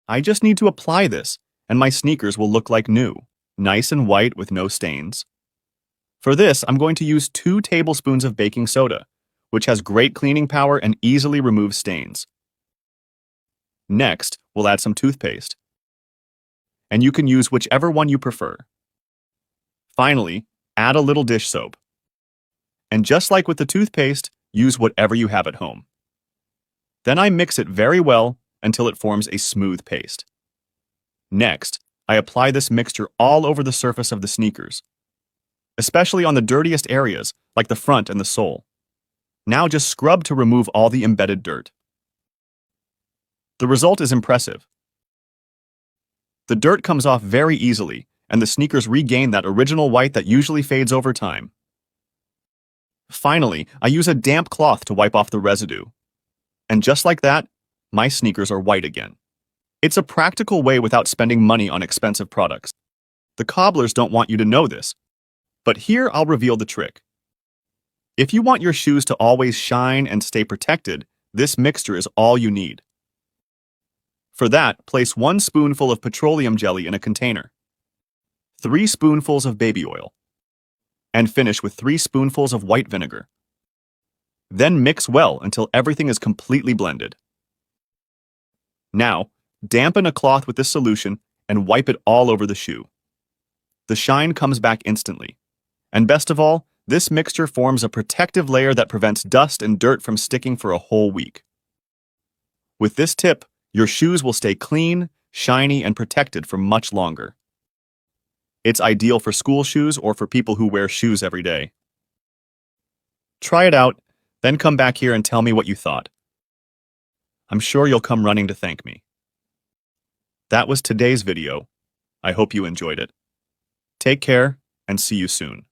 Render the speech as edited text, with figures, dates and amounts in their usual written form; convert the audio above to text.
I just need to apply this, and my sneakers will look like new, nice and white with no stains. For this, I'm going to use 2 tablespoons of baking soda, which has great cleaning power and easily removes stains. Next, we'll add some toothpaste. And you can use whichever one you prefer. Finally, add a little dish soap. And just like with the toothpaste, use whatever you have at home. Then I mix it very well until it forms a smooth paste. Next, I apply this mixture all over the surface of the sneakers, especially on the dirtiest areas like the front and the sole. Now just scrub to remove all the embedded dirt. The result is impressive. The dirt comes off very easily, and the sneakers regain that original white that usually fades over time. Finally, I use a damp cloth to wipe off the residue. And just like that, my sneakers are white again. It's a practical way without spending money on expensive products. The cobblers don't want you to know this, but here I'll reveal the trick. If you want your shoes to always shine and stay protected, this mixture is all you need. For that, place 1 spoonful of petroleum jelly in a container, 3 spoonfuls of baby oil, and finish with 3 spoonfuls of white vinegar. Then mix well until everything is completely blended. Now, dampen a cloth with this solution and wipe it all over the shoe. The shine comes back instantly. And best of all, this mixture forms a protective layer that prevents dust and dirt from sticking for a whole week. With this tip, your shoes will stay clean, shiny, and protected for much longer. It's ideal for school shoes or for people who wear shoes every day. Try it out, then come back here and tell me what you thought. I'm sure you'll come running to thank me. That was today's video. I hope you enjoyed it. Take care and see you soon.